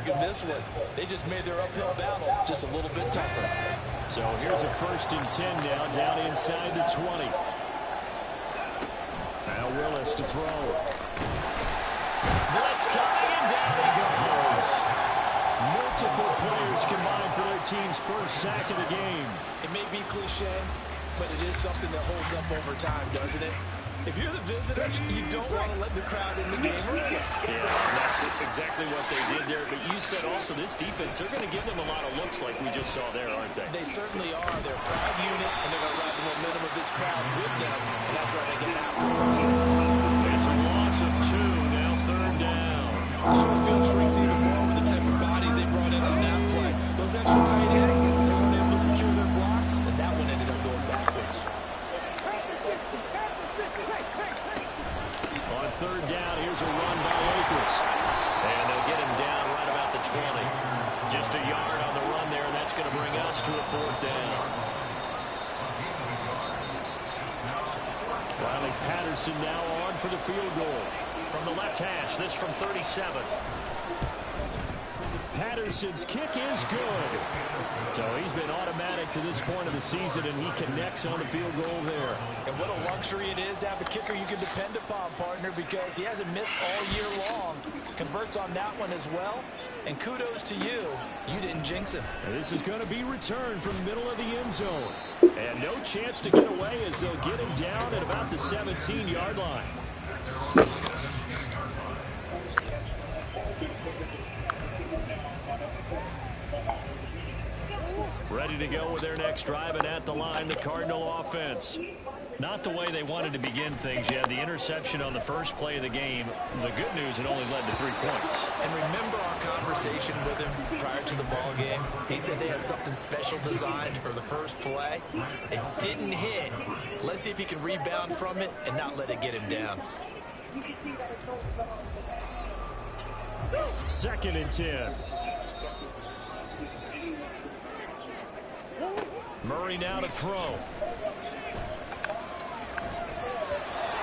in this one. They just made their uphill battle just a little bit tougher. So here's a 1st and 10 now, down inside the 20. Now Willis to throw. Blitz coming, and down he goes. Multiple players combined for their team's first sack of the game. It may be cliche, but it is something that holds up over time, doesn't it? If you're the visitors, you don't want to let the crowd in the game early. Yeah, that's exactly what they did there. But you said also this defense, they're going to give them a lot of looks like we just saw there, aren't they? They certainly are. They're a proud unit, and they're going to ride the momentum of this crowd with them, and that's why they get after it. It's a loss of 2, now 3rd down. The short field shrinks even more with the type of bodies they brought in on that play. Those extra tight ends, they weren't able to secure their blocks, and that one ended up going backwards. On 3rd down, here's a run by Akers. And they'll get him down right about the 20. Just a yard on the run there, and that's going to bring us to a 4th down. Riley Patterson now on for the field goal. From the left hash, this from 37. Patterson's kick is good. So he's been automatic to this point of the season, and he connects on the field goal there. And what a luxury it is to have a kicker you can depend upon, partner, because he hasn't missed all year long. Converts on that one as well. And kudos to you. You didn't jinx him. And this is going to be returned from the middle of the end zone. And no chance to get away as they'll get him down at about the 17-yard line. Ready to go with their next drive, and at the line, the Cardinal offense. Not the way they wanted to begin things. You had the interception on the first play of the game. The good news, it only led to 3 points. And remember our conversation with him prior to the ball game? He said they had something special designed for the first play. It didn't hit. Let's see if he can rebound from it and not let it get him down. 2nd and 10. Murray now to throw.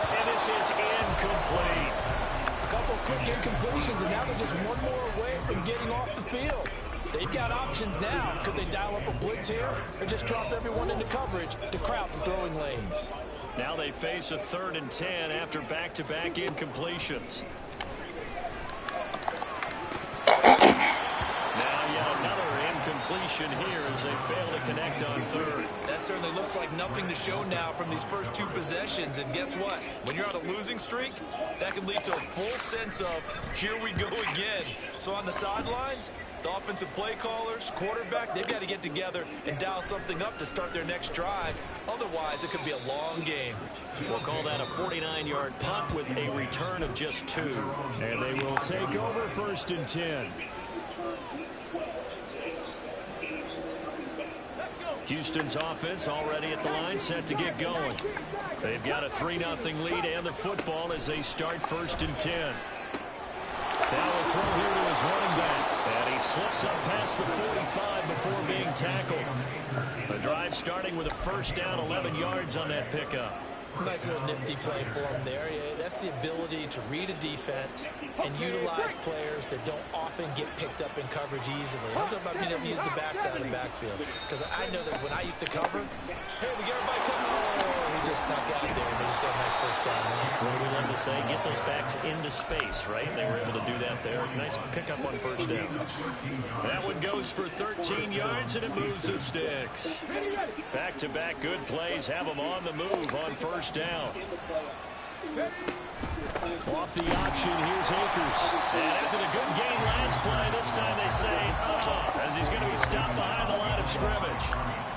And this is incomplete. A couple quick incompletions, and now they're just one more away from getting off the field. They've got options now. Could they dial up a blitz here or just drop everyone into coverage to crowd the throwing lanes? Now they face a 3rd and 10 after back-to-back incompletions. Completion here as they fail to connect on 3rd. That certainly looks like nothing to show now from these first 2 possessions. And guess what? When you're on a losing streak, that can lead to a full sense of, here we go again. So on the sidelines, the offensive play callers, quarterback, they've got to get together and dial something up to start their next drive. Otherwise, it could be a long game. We'll call that a 49-yard punt with a return of just 2. And they will take over 1st and 10. Houston's offense already at the line, set to get going. They've got a 3-0 lead and the football as they start 1st and 10. Now a throw here to his running back. And he slips up past the 45 before being tackled. The drive starting with a 1st down, 11 yards on that pickup. Nice little nifty play for him there. Yeah, that's the ability to read a defense and utilize players that don't often get picked up in coverage easily. I'm talking about being able to use the backside of the backfield. Because I know that when I used to cover, hey, we got everybody coming. Oh, he just snuck out there and they just got a nice 1st down there. What do we love to say? Get those backs into space, right? They were able to do that there. Nice pickup on 1st down. That one goes for 13 yards and it moves the sticks. Back-to-back good plays have them on the move on 1st down. Off the option, here's Akers. And after the good game last play, this time they say, as he's going to be stopped behind the line of scrimmage.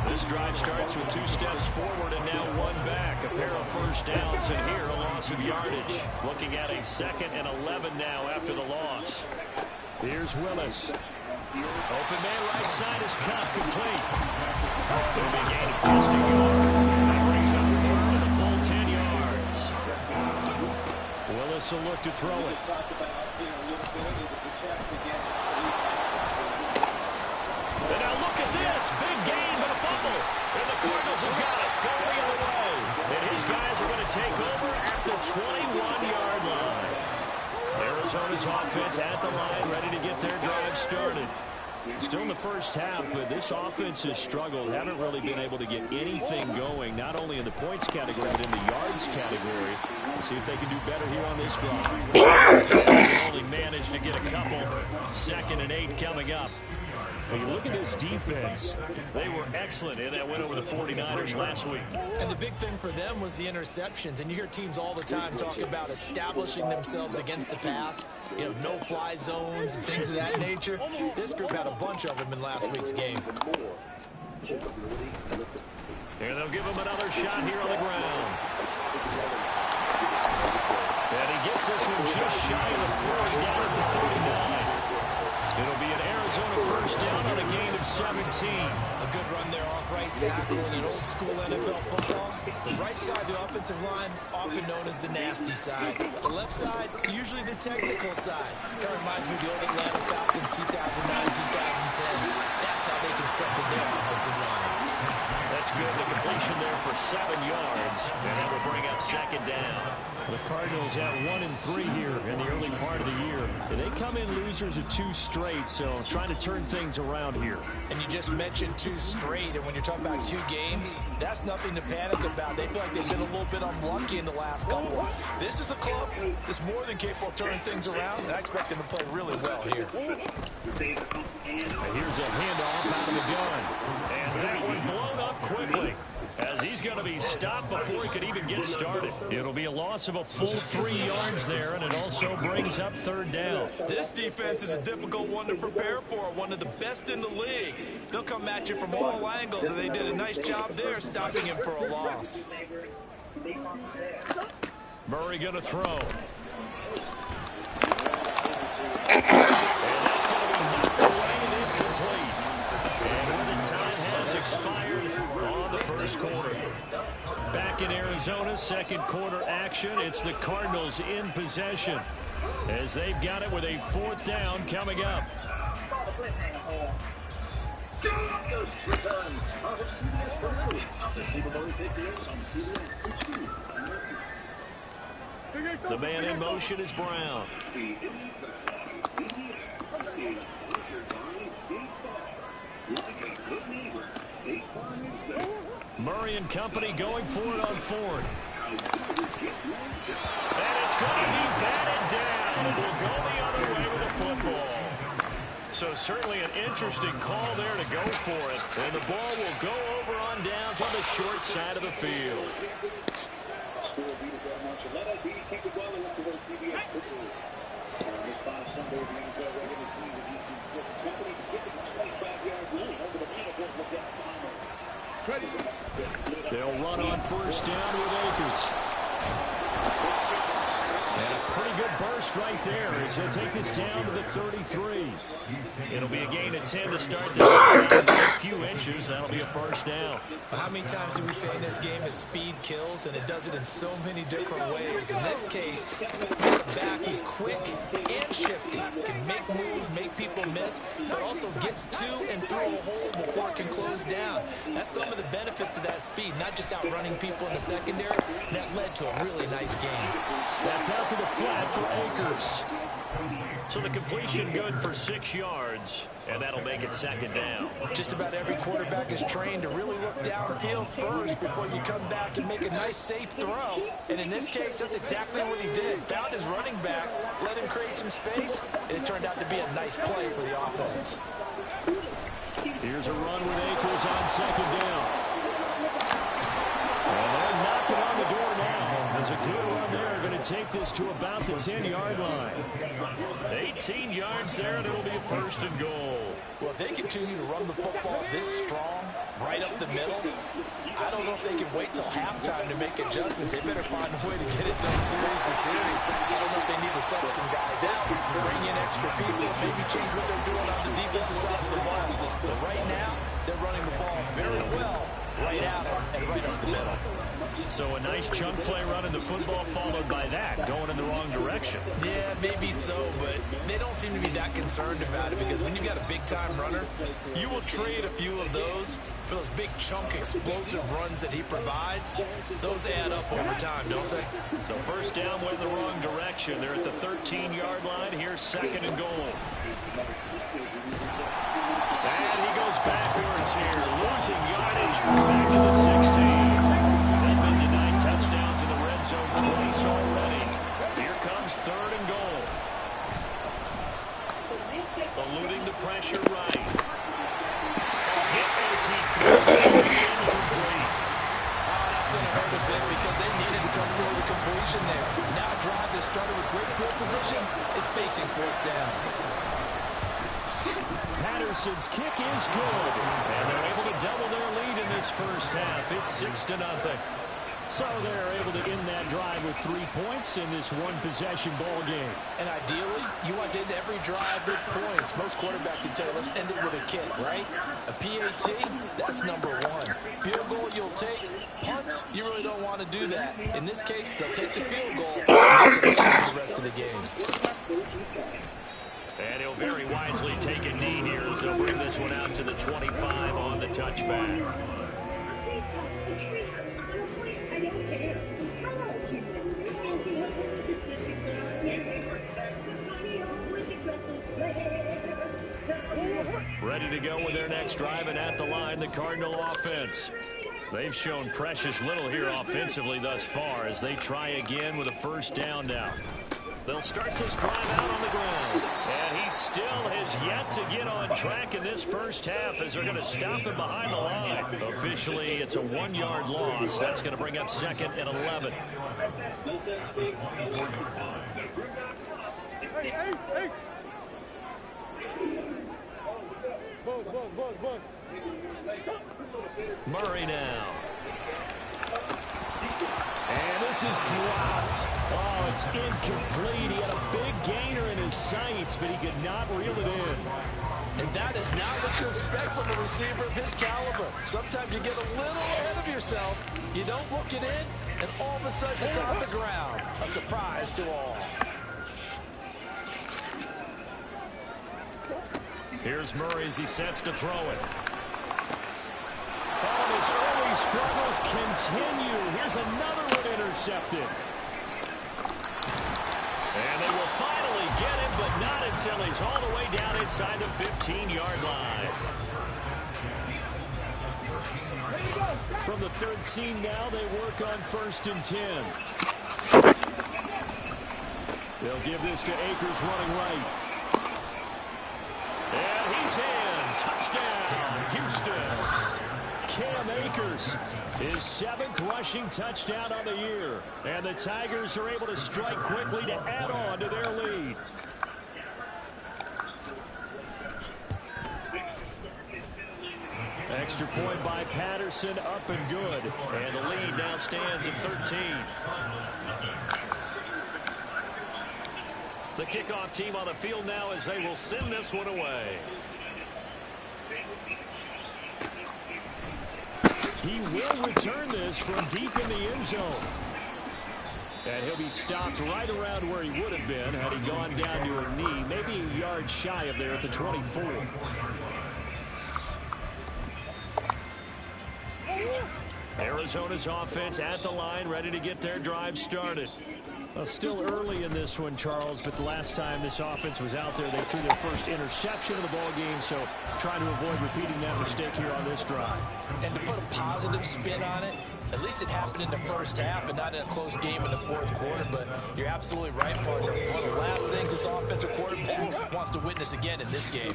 This drive starts with 2 steps forward and now 1 back. A pair of 1st downs, and here a loss of yardage. Looking at a 2nd and 11 now after the loss. Here's Willis. Open man right side is caught complete. They'll be gain of just a yard. That brings up 3rd and a full 10 yards. Willis will look to throw it. And now look at this. Big gain, but a fumble. And the Cardinals have got it. Go the other way. And his guys are going to take over at the 21-yard line. Arizona's offense at the line, ready to get their drive started. Still in the first half, but this offense has struggled. Haven't really been able to get anything going, not only in the points category, but in the yards category. We'll see if they can do better here on this drive. They can only manage to get a couple. 2nd and 8 coming up. When you look at this defense, they were excellent in that win over the 49ers last week. And the big thing for them was the interceptions. And you hear teams all the time talk about establishing themselves against the pass, you know, no-fly zones and things of that nature. This group had a bunch of them in last week's game. And they'll give him another shot here on the ground. And he gets this one just shy of the 4 down at the 49. It'll be an Arizona first down on a gain of 17. A good run there off right tackle in an old-school NFL football. The right side of the offensive line, often known as the nasty side. The left side, usually the technical side. Kind of reminds me of the old Atlanta Falcons 2009, 2010. That's how they constructed their offensive line. That's good. The completion there for 7 yards. And that will bring up 2nd down. The Cardinals at 1-3 here in the early part of the year. And they come in losers of 2 straight, so trying to turn things around here. And you just mentioned 2 straight, and when you're talking about 2 games, that's nothing to panic about. They feel like they've been a little bit unlucky in the last couple. This is a club that's more than capable of turning things around, and I expect them to play really well here. And here's a handoff out of the gun. And that one blown up quickly, as he's going to be stopped before he could even get started. It'll be a loss of a full 3 yards there, and it also brings up 3rd down. This defense is a difficult one to prepare for, one of the best in the league. They'll come at you from all angles, and they did a nice job there stopping him for a loss. Murray going to throw. Expired on the first quarter. Back in Arizona, 2nd quarter action. It's the Cardinals in possession as they've got it with a 4th down coming up. The man in motion is Brown. Murray and company going for it on 4th. And it's going to be batted down. It will go the other way with the football. So certainly an interesting call there to go for it. And the ball will go over on downs on the short side of the field. They'll run on 1st down with Akers. And a pretty good burst right there as he'll take this down to the 33. It'll be a gain of 10 to start this a few inches. That'll be a 1st down. How many times do we say in this game that speed kills, and it does it in so many different ways? In this case, you've got a back who's quick and shifty, can make moves, make people miss, but also gets to and through a hole before it can close down. That's some of the benefits of that speed, not just outrunning people in the secondary. That led to a really nice game. That's out to the flat for Akers. So the completion good for 6 yards, and that'll make it 2nd down. Just about every quarterback is trained to really look downfield first before you come back and make a nice, safe throw. And in this case, that's exactly what he did. Found his running back, let him create some space, and it turned out to be a nice play for the offense. Here's a run with Akers on 2nd down. And they're knocking on the door now. There's a good run there. Going to take this to about the 10-yard line. 18 yards there, and it'll be a 1st and goal. Well, if they continue to run the football this strong, right up the middle, I don't know if they can wait till halftime to make adjustments. They better find a way to get it done series to series. I don't know if they need to sub some guys out, bring in extra people, maybe change what they're doing on the defensive side of the ball. But right now, they're running the ball very well right out and right up the middle. So a nice chunk play running the football followed by that, going in the wrong direction. Yeah, maybe so, but they don't seem to be that concerned about it because when you got a big-time runner, you will trade a few of those for those big chunk explosive runs that he provides. Those add up over time, don't they? So 1st down went in the wrong direction. They're at the 13-yard line. Here's 2nd and goal. losing yardage back to the 16. They've been denied touchdowns in the red zone twice already. Here comes 3rd and goal. Eluding the pressure right. Hit as he throws it incomplete. That's going to hurt a bit because they needed to come through the completion there. Now a drive that started with great field position is facing 4th down. Patterson's kick is good, and they're able to double their lead in this first half. It's 6-0. So they're able to end that drive with 3 points in this one-possession ball game. And ideally, you want to end every drive with points. Most quarterbacks would tell you, let's end it with a kick, right? A PAT, that's number 1. Field goal you'll take. Punts, you really don't want to do that. In this case, they'll take the field goal and the rest of the game. And he'll very wisely take a knee here as they'll bring this one out to the 25 on the touchback. Ready to go with their next drive, and at the line, the Cardinal offense. They've shown precious little here offensively thus far as they try again with a 1st down now. They'll start this drive out on the ground. And he still has yet to get on track in this first half as they're going to stop him behind the line. Officially, it's a 1-yard loss. That's going to bring up 2nd and 11. Murray now. And this is dropped. Oh, it's incomplete. He had a big gainer in his sights, but he could not reel it in. And that is not what you expect from a receiver of his caliber. Sometimes you get a little ahead of yourself. You don't look it in, and all of a sudden it's on the ground. A surprise to all. Here's Murray as he sets to throw it. And his early struggles continue. Here's another one intercepted. And they will finally get him, but not until he's all the way down inside the 15-yard line. From the 13 now, they work on 1st and 10. They'll give this to Akers running right. And he's in. Touchdown, Houston. Cam Akers, his 7th rushing touchdown on the year. And the Tigers are able to strike quickly to add on to their lead. Extra point by Patterson, up and good. And the lead now stands at 13. The kickoff team on the field now as they will send this one away. He will return this from deep in the end zone. And he'll be stopped right around where he would have been had he gone down to a knee, maybe a yard shy of there at the 24. Arizona's offense at the line, ready to get their drive started. Well, still early in this one, Charles, but the last time this offense was out there, they threw their first interception of the ball game, so trying to avoid repeating that mistake here on this drive. And to put a positive spin on it, at least it happened in the first half and not in a close game in the 4th quarter, but you're absolutely right, partner. One of the last things this offensive quarterback wants to witness again in this game.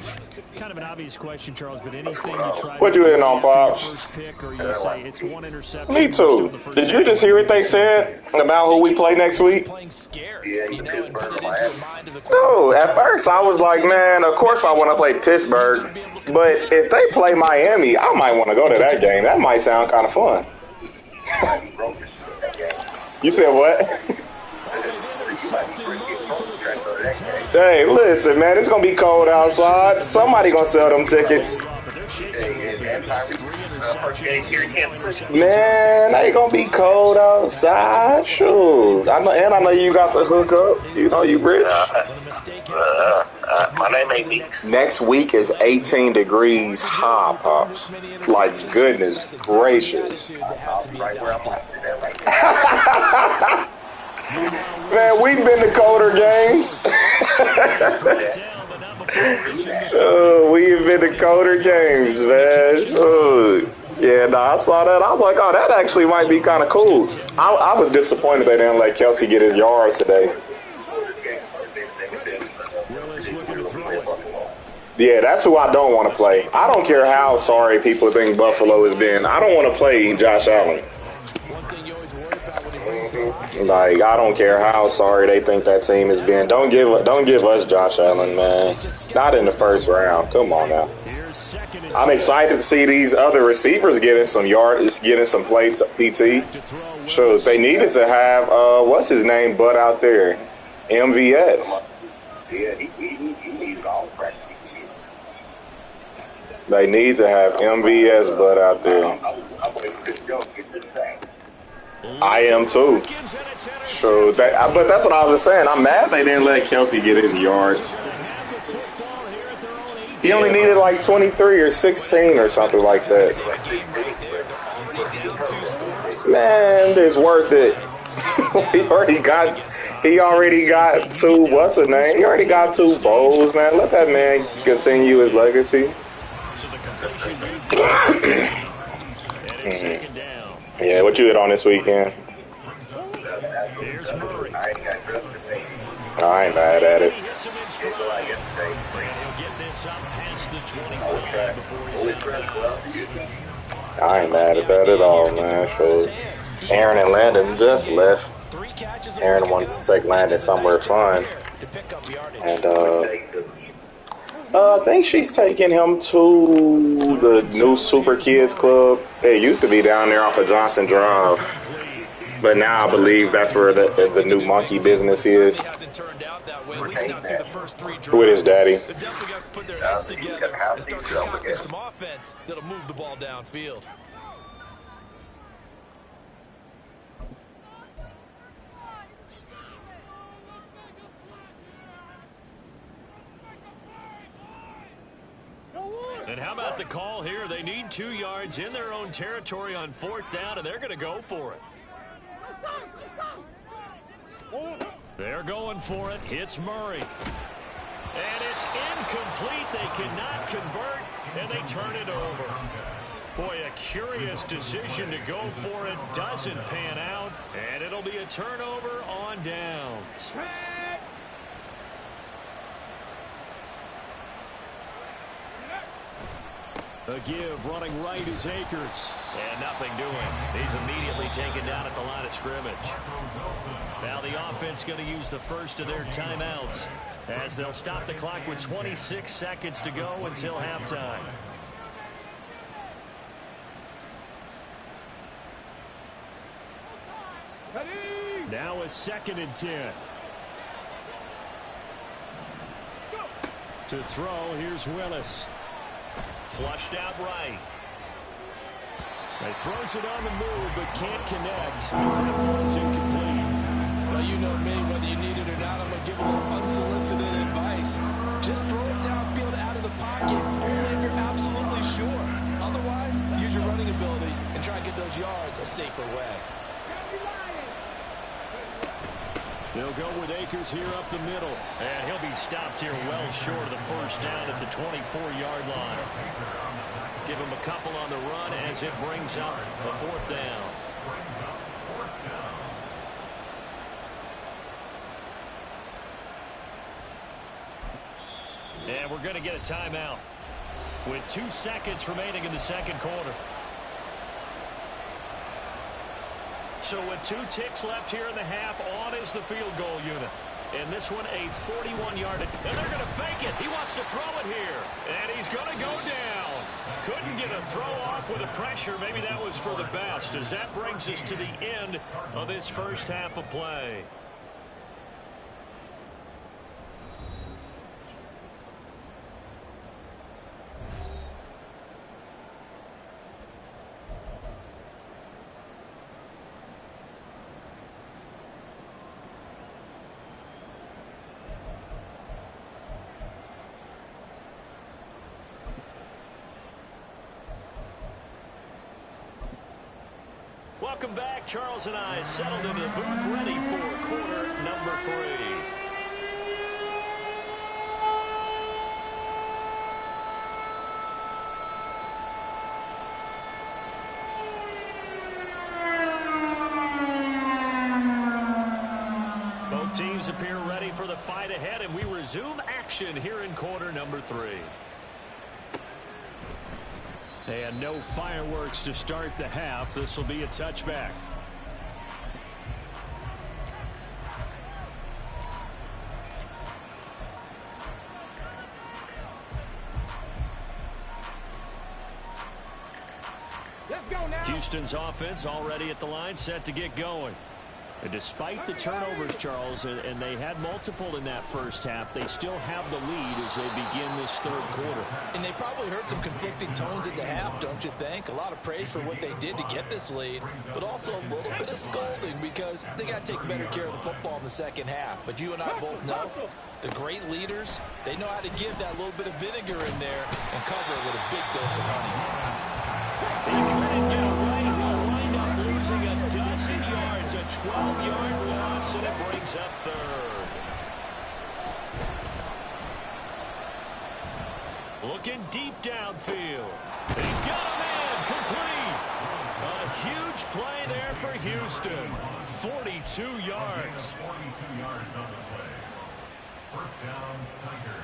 Kind of an obvious question, Charles, but anything you try what to you in on, Pops? first pick, or you say it's one interception. Me too. Did you just hear what they said about who we play next week? Playing scared, you know, and put it into the mind of the No, at first I was like, man, of course I want to play Pittsburgh, but if they play Miami, I might want to go to that game. That might sound kind of fun. You said what? Hey, listen, man, it's gonna be cold outside. Somebody gonna sell them tickets. Man, they gonna be cold outside. Shoot, I know you got the hookup. You know you rich. My name ain't me. Next week is 18 degrees high, Pops. Like, goodness gracious. Right where I'm at. Man, we've been to colder games. We've been to colder games, man. Yeah, nah, I saw that. I was like, oh, that actually might be kind of cool. I was disappointed they didn't let Kelsey get his yards today. Willis looking to throw it. Yeah, that's who I don't want to play. I don't care how sorry people think Buffalo has been. I don't want to play Josh Allen. Like, I don't care how sorry they think that team has been. Don't give us Josh Allen, man. Not in the first round. Come on now. I'm excited to see these other receivers getting some yards, getting some plates, PT. Sure, they needed to have what's his name, Bud out there, MVS. Yeah, he's all practice. They need to have MVS Bud out there. I am too. Sure, but that's what I was saying. I'm mad they didn't let Kelsey get his yards. He only needed like 23 or 16 or something like that. Man, it's worth it. He already got two. What's his name? He already got 2 bowls, man. Let that man continue his legacy. Yeah, what you hit on this weekend? I ain't mad at it. I ain't mad at that at all, man. Sure. Aaron and Landon just left. Aaron wanted to take Landon somewhere fun. And I think she's taking him to the new Super Kids Club. It used to be down there off of Johnson Drive. But now I believe that's where the new monkey business is. With his daddy. They're definitely going to put their heads together and start concocting some offense that'll move the ball downfield. And how about the call here? They need 2 yards in their own territory on 4th down, and they're going to go for it. They're going for it. It's Murray. And it's incomplete. They cannot convert, and they turn it over. Boy, a curious decision to go for it. Doesn't pan out, and it'll be a turnover on downs. A give, running right is Akers. And nothing doing. He's immediately taken down at the line of scrimmage. Now the offense going to use the first of their timeouts as they'll stop the clock with 26 seconds to go until halftime. Now a 2nd and 10. To throw, here's Willis. Flushed out right. He throws it on the move, but can't connect. As that one's incomplete. Well, you know me, whether you need it or not, I'm going to give a little unsolicited advice. Just throw it downfield out of the pocket, only if you're absolutely sure. Otherwise, use your running ability and try and get those yards a safer way. They'll go with Akers here up the middle. And he'll be stopped here well short of the 1st down at the 24-yard line. Give him a couple on the run as it brings up a 4th down. And we're going to get a timeout with 2 seconds remaining in the 2nd quarter. So with 2 ticks left here in the half, on is the field goal unit. And this one a 41-yard. And they're going to fake it. He wants to throw it here. And he's going to go down. Couldn't get a throw off with the pressure. Maybe that was for the best, as that brings us to the end of this first half of play. Welcome back. Charles and I settled into the booth, ready for quarter number 3. Players appear ready for the fight ahead, and we resume action here in quarter number 3. And no fireworks to start the half. This will be a touchback. Houston's offense already at the line, set to get going. And despite the turnovers, Charles, and they had multiple in that first half, they still have the lead as they begin this third quarter. And they probably heard some conflicting tones at the half, don't you think? A lot of praise for what they did to get this lead, but also a little bit of scolding because they got to take better care of the football in the second half. But you and I both know the great leaders, they know how to give that little bit of vinegar in there and cover it with a big dose of honey. He couldn't get away. He'll wind up losing a dozen yards, a 12-yard loss, and it brings up third. Looking deep downfield. He's got a man complete. A huge play there for Houston. 42 yards. 42 yards on the play. First down, Tigers.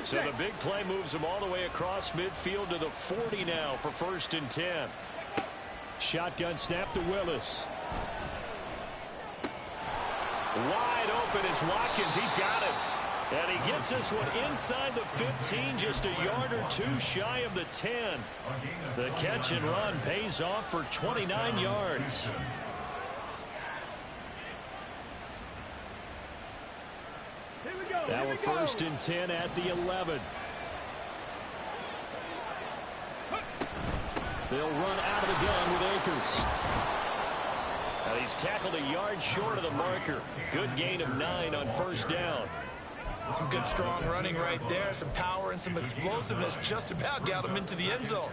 So the big play moves him all the way across midfield to the 40 now for 1st and 10. Shotgun snap to Willis. Wide open is Watkins. He's got it. And he gets this one inside the 15, just a yard or two shy of the 10. The catch and run pays off for 29 yards. Now we're 1st and 10 at the 11. They'll run out of the gun with Akers. Now he's tackled a yard short of the marker. Good gain of 9 on 1st down. Some good strong running right there. Some power and some explosiveness just about got him into the end zone.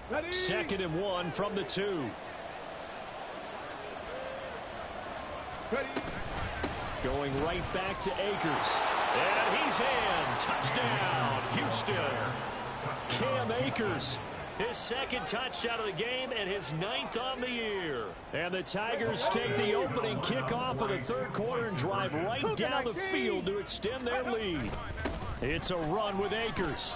2nd and 1 from the 2. Going right back to Akers. And he's in. Touchdown, Houston. Cam Akers. His 2nd touchdown of the game and his 9th on the year. And the Tigers take the opening kickoff of the third quarter and drive right down the field to extend their lead. It's a run with Akers.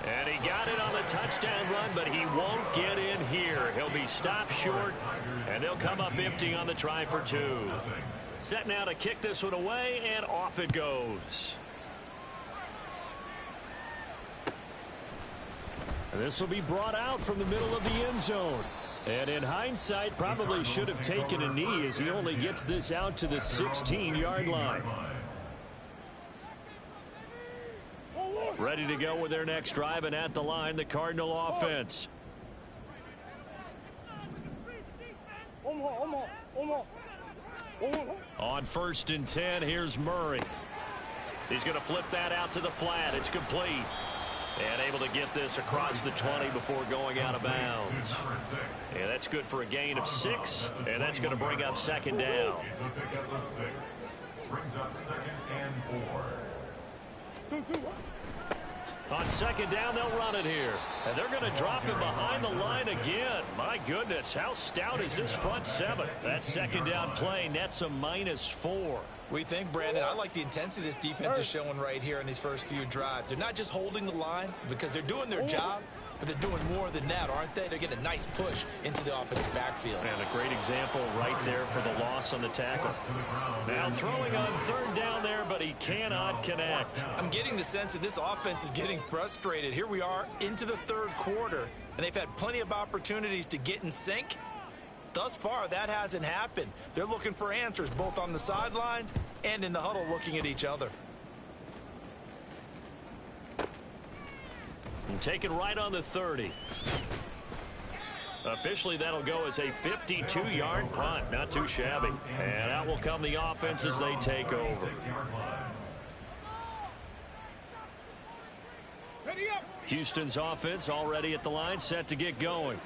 And he got it on the touchdown run, but he won't get in here. He'll be stopped short, and they'll come up empty on the try for 2. Set now to kick this one away, and off it goes. And this will be brought out from the middle of the end zone. And in hindsight, probably should have taken a knee as he only gets this out to the 16-yard line. Ready to go with their next drive, and at the line, the Cardinal offense. On 1st and 10, here's Murray. He's going to flip that out to the flat. It's complete. And able to get this across the 20 before going out of bounds. And that's good for a gain of 6. And that's going to bring up 2nd down. Brings up 2nd and 4. On 2nd down, they'll run it here. And they're going to drop him behind the line again. My goodness, how stout is this front 7? That 2nd down play nets a -4. We think, Brandon, I like the intensity this defense is showing right here in these first few drives. They're not just holding the line because they're doing their job, but they're doing more than that, aren't they? They're getting a nice push into the offensive backfield. And a great example right there for the loss on the tackle. Now throwing on 3rd down there, but he cannot connect. I'm getting the sense that this offense is getting frustrated. Here we are into the third quarter, and they've had plenty of opportunities to get in sync. Thus far, that hasn't happened. They're looking for answers both on the sidelines and in the huddle looking at each other. And taken right on the 30. Officially, that'll go as a 52-yard punt. Not too shabby. And out will come the offense as they take over. Houston's offense already at the line, set to get going.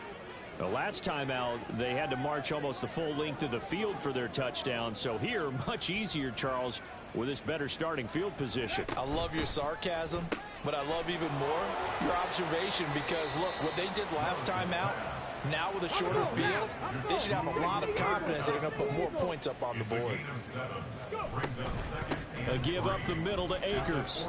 The last time out, they had to march almost the full length of the field for their touchdown. So here, much easier, Charles, with this better starting field position. I love your sarcasm, but I love even more your observation because, look, what they did last time out, Now with a shorter field, they should have a lot of confidence that they're going to put more points up on the board. A give up the middle to Akers.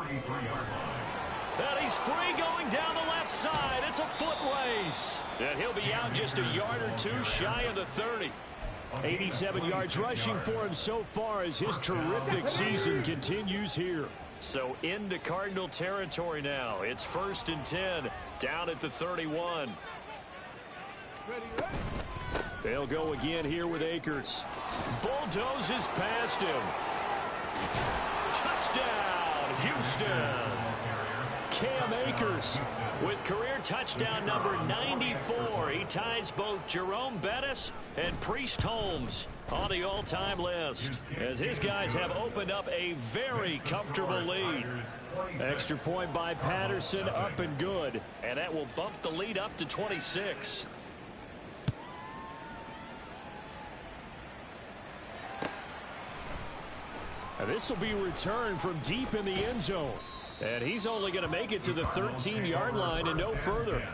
And he's free going down the left side. It's a foot race. And he'll be out just a yard or two shy of the 30. 87 yards rushing for him so far as his terrific season continues here. So into Cardinal territory now. It's 1st and 10 down at the 31. They'll go again here with Akers. Bulldozes past him. Touchdown, Houston. Cam Akers with career touchdown number 94. He ties both Jerome Bettis and Priest Holmes on the all-time list, as his guys have opened up a very comfortable lead. Extra point by Patterson, up and good, and that will bump the lead up to 26. This will be returned from deep in the end zone. And he's only going to make it to the 13-yard line and no further.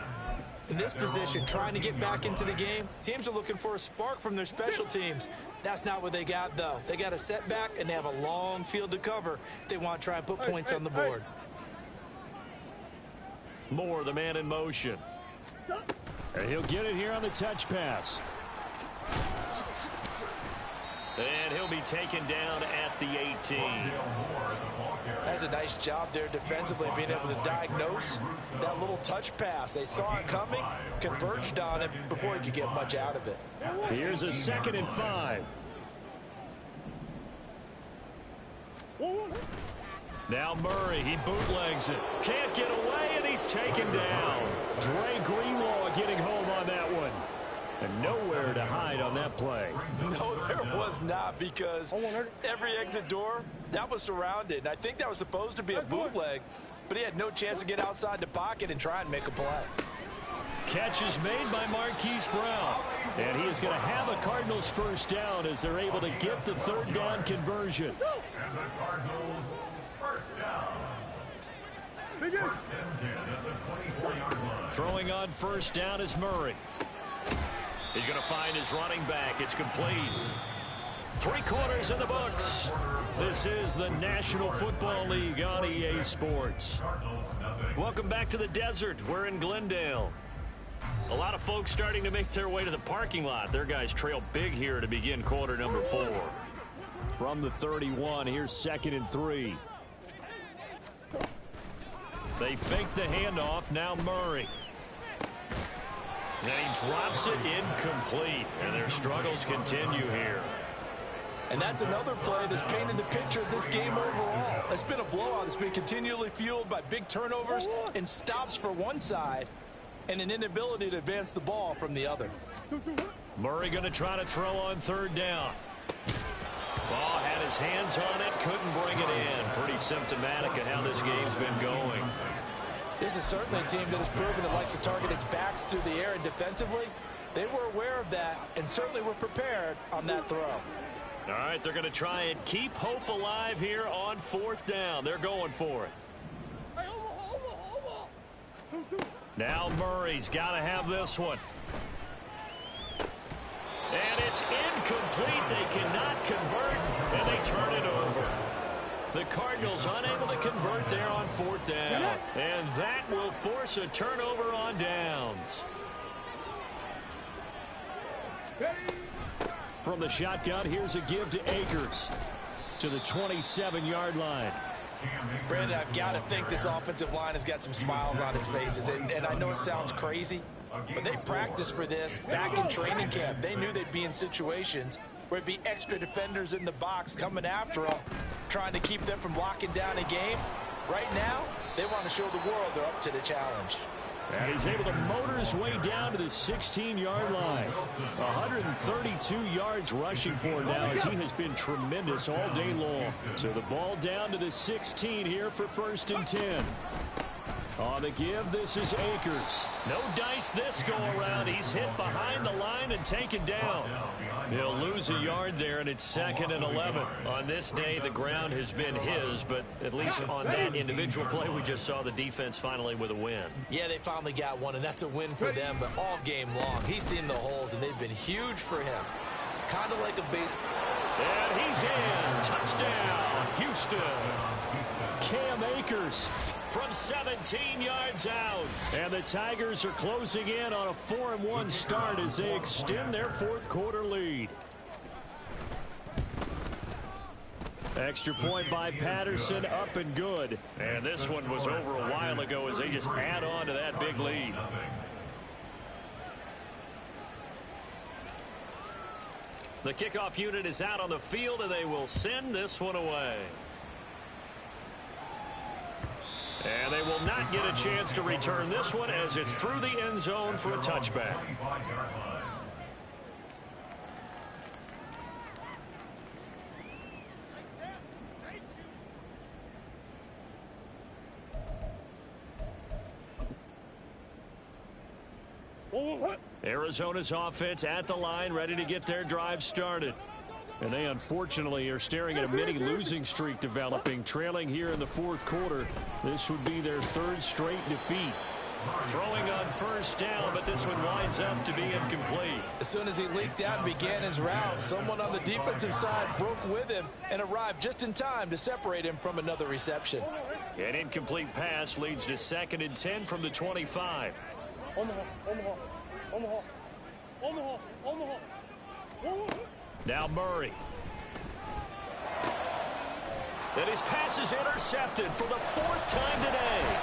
In this position, trying to get back into the game, teams are looking for a spark from their special teams. That's not what they got, though. They got a setback, and they have a long field to cover if they want to try and put points on the board. Moore, the man in motion. And he'll get it here on the touch pass. And he'll be taken down at the 18. That's a nice job there defensively, being able to diagnose that little touch pass. They saw it coming, converged on it before he could get much out of it. Here's a 2nd and 5. Now Murray, he bootlegs it. Can't get away, and he's taken down. Dre Greenlaw getting home on that one. And nowhere to hide on that play. No, there was not, because every exit door, that was surrounded. And I think that was supposed to be a bootleg, but he had no chance to get outside the pocket and try and make a play. Catch is made by Marquise Brown. And he is going to have a Cardinals first down as they're able to get the 3rd down conversion. And the Cardinals first down. First and 10 at the 24-yard line. Throwing on first down is Murray. He's going to find his running back. It's complete. 3 quarters in the books. This is the National Football League on EA Sports. Welcome back to the desert. We're in Glendale. A lot of folks starting to make their way to the parking lot. Their guys trail big here to begin quarter number 4. From the 31, here's 2nd and 3. They fake the handoff. Now Murray. And he drops it incomplete. And their struggles continue here. And that's another play that's painted the picture of this game overall. It's been a blowout. It's been continually fueled by big turnovers and stops for one side and an inability to advance the ball from the other. Murray going to try to throw on 3rd down. Ball had his hands on it, couldn't bring it in. Pretty symptomatic of how this game's been going. This is certainly a team that has proven it likes to target its backs through the air, and defensively, they were aware of that and certainly were prepared on that throw. All right, they're going to try and keep hope alive here on 4th down. They're going for it. Now Murray's got to have this one. And it's incomplete. They cannot convert, and they turn it over. The Cardinals unable to convert there on 4th down. And that will force a turnover on downs. From the shotgun, here's a give to Akers to the 27-yard line. Brandon, I've got to think this offensive line has got some smiles on its faces. And I know it sounds crazy, but they practiced for this back in training camp. They knew they'd be in situations where it'd be extra defenders in the box coming after them, trying to keep them from locking down a game. Right now, they want to show the world they're up to the challenge. And he's able to motor his way down to the 16-yard line. 132 yards rushing for him now, as he has been tremendous all day long. So the ball down to the 16 here for 1st and 10. On the give, this is Akers. No dice this go-around. He's hit behind the line and taken down. He'll lose a yard there, and it's 2nd and 11. On this day, the ground has been his, but at least on that individual play, we just saw the defense finally with a win. Yeah, they finally got one, and that's a win for them, but all game long, he's seen the holes, and they've been huge for him. Kind of like a baseball. And he's in. Touchdown, Houston. Cam Akers from 17 yards out. And the Tigers are closing in on a 4-1 start as they extend their 4th quarter lead. Extra point by Patterson, up and good. And this one was over a while ago as they just add on to that big lead. The kickoff unit is out on the field, and they will send this one away. And they will not get a chance to return this one as it's through the end zone for a touchback. Arizona's offense at the line, ready to get their drive started. And they unfortunately are staring at a mini losing streak developing, trailing here in the 4th quarter. This would be their 3rd straight defeat. Throwing on first down, but this one winds up to be incomplete. As soon as he leaked out and began his route, someone on the defensive side broke with him and arrived just in time to separate him from another reception. An incomplete pass leads to 2nd and 10 from the 25. Now Murray. And his pass is intercepted for the 4th time today.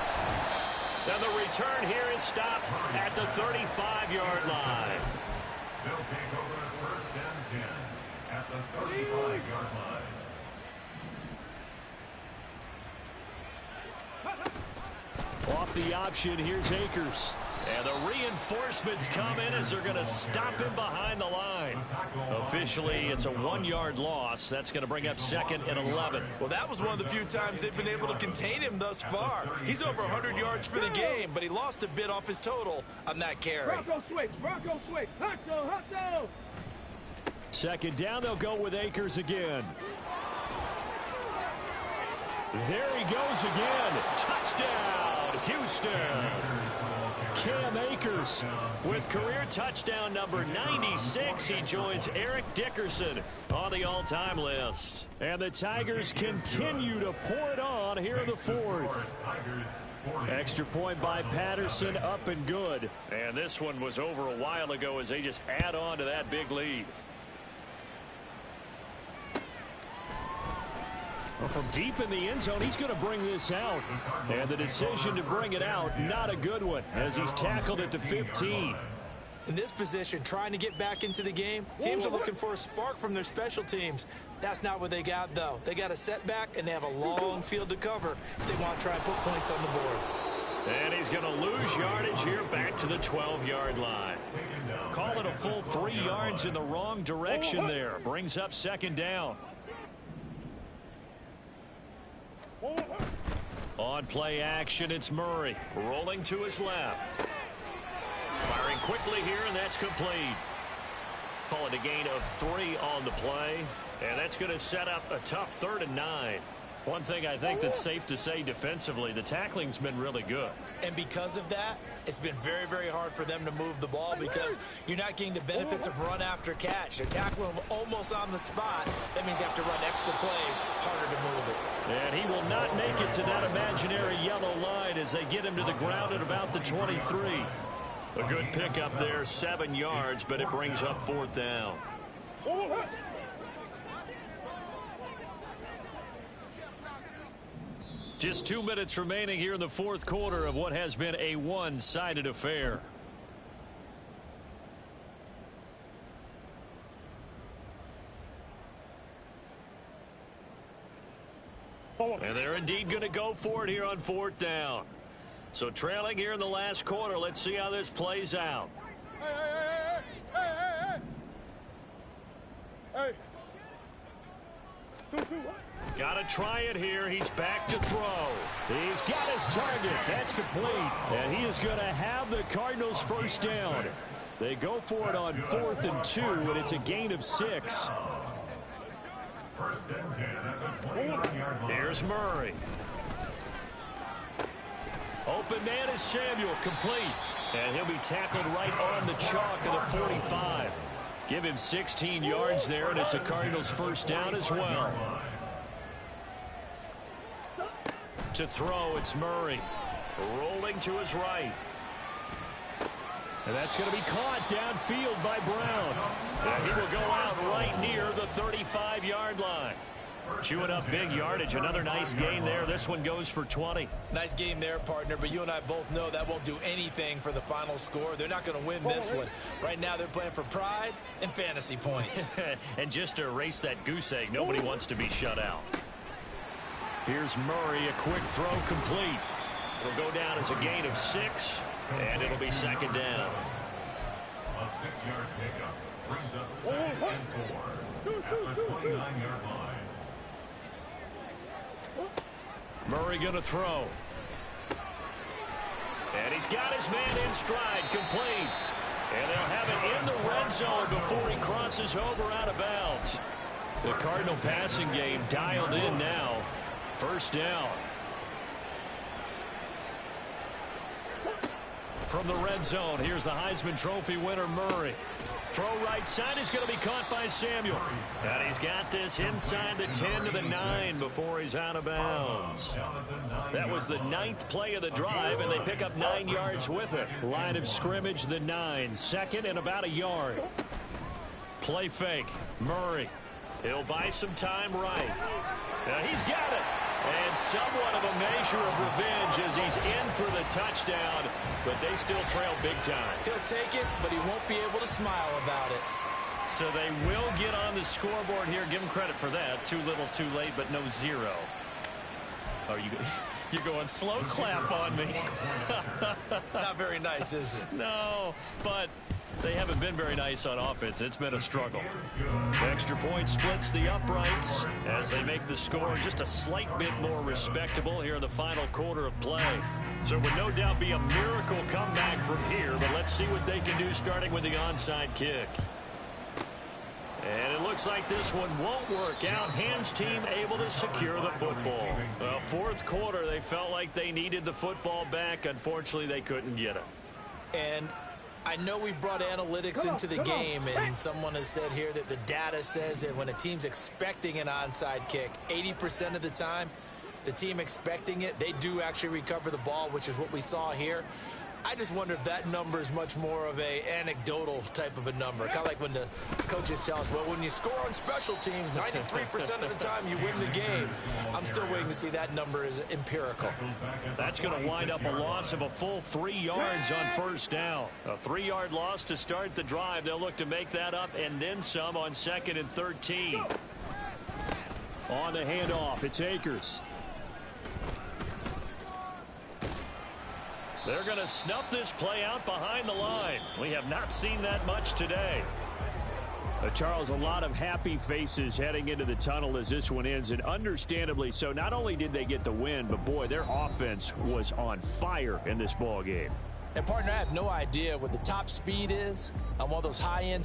And the return here is stopped at the 35-yard line. They'll take over at 1st and 10 at the 35-yard line. Off the option, here's Akers. And the reinforcements come in as they're going to stop him behind the line. Officially, it's a 1-yard loss. That's going to bring up 2nd and 11. Well, that was one of the few times they've been able to contain him thus far. He's over 100 yards for the game, but he lost a bit off his total on that carry. Bronco switch, Bronco switch. Hustle. 2nd down, they'll go with Akers again. There he goes again. Touchdown, Houston. Cam Akers with career touchdown number 96. He joins Eric Dickerson on the all-time list. And the Tigers continue to pour it on here in the 4th. Extra point by Patterson, up and good. And this one was over a while ago as they just add on to that big lead. Well, from deep in the end zone, he's going to bring this out. And the decision to bring it out, not a good one, as he's tackled at the 15. In this position, trying to get back into the game, teams are looking for a spark from their special teams. That's not what they got, though. They got a setback, and they have a long field to cover if they want to try and put points on the board. And he's going to lose yardage here back to the 12-yard line. Call it a full 3 yards in the wrong direction there. Brings up 2nd down. On play action, it's Murray. Rolling to his left. Firing quickly here, and that's complete. Call it a gain of 3 on the play. And that's going to set up a tough 3rd and 9. One thing I think that's safe to say defensively, the tackling's been really good. And because of that, it's been very, very hard for them to move the ball because you're not getting the benefits of run after catch. They're tackling them almost on the spot. That means you have to run extra plays, harder to move it. And he will not make it to that imaginary yellow line as they get him to the ground at about the 23. A good pickup there, 7 yards, but it brings up 4th down. Just 2 minutes remaining here in the 4th quarter of what has been a one-sided affair. And they're indeed going to go for it here on 4th down. So trailing here in the last quarter, let's see how this plays out. Hey. 2-2. Got to try it here. He's back to throw. He's got his target. That's complete. And he is going to have the Cardinals first down. They go for it on 4th and 2, and it's a gain of 6. First and 10 at the 29-yard line. Here's Murray. Open man is Samuel, complete. And he'll be tackled right on the chalk of the 45. Give him 16 yards there, and it's a Cardinals first down as well. To throw, it's Murray. Rolling to his right. And that's going to be caught downfield by Brown. And he will go out right near the 35-yard line. Chewing up big yardage. Another nice gain there. This one goes for 20. Nice game there, partner, but you and I both know that won't do anything for the final score. They're not going to win this one. Right now they're playing for pride and fantasy points. And just to erase that goose egg, nobody wants to be shut out. Here's Murray, a quick throw complete. It'll go down as a gain of 6, and it'll be second down. A 6-yard pickup brings up 2nd and 4 at the 29-yard line. Murray going to throw. And he's got his man in stride, complete. And they'll have it in the red zone before he crosses over out of bounds. The Cardinal passing game dialed in now. First down. From the red zone, here's the Heisman Trophy winner, Murray. Throw right side is going to be caught by Samuel. And he's got this inside the 10 to the 9 before he's out of bounds. That was the 9th play of the drive, and they pick up 9 yards with it. Line of scrimmage, the 9. Second and about a yard. Play fake. Murray. He'll buy some time right. Now he's got it. And somewhat of a measure of revenge as he's in for the touchdown, but they still trail big time. He'll take it, but he won't be able to smile about it. So they will get on the scoreboard here. Give him credit for that. Too little, too late, but no 0. Oh, you're going slow clap on me. Not very nice, is it? No, but they haven't been very nice on offense. It's been a struggle. Extra point splits the uprights as they make the score just a slight bit more respectable here in the final quarter of play. So it would no doubt be a miracle comeback from here, but let's see what they can do starting with the onside kick. And it looks like this one won't work out. Hands team able to secure the football. Well, fourth quarter, they felt like they needed the football back. Unfortunately, they couldn't get it. And I know we brought analytics into the game, and someone has said here that the data says that when a team's expecting an onside kick, 80% of the time, the team expecting it, they do actually recover the ball, which is what we saw here. I just wonder if that number is much more of a anecdotal type of a number. Kind of like when the coaches tell us, well, when you score on special teams, 93% of the time you win the game. I'm still waiting to see that number is empirical. That's going to wind up a loss of a full 3 yards on first down. A 3-yard loss to start the drive. They'll look to make that up and then some on 2nd and 13. On the handoff, it's Akers. They're going to snuff this play out behind the line. We have not seen that much today. Charles, a lot of happy faces heading into the tunnel as this one ends, and understandably so. Not only did they get the win, but boy, their offense was on fire in this ball game. And partner, I have no idea what the top speed is on one of those high-end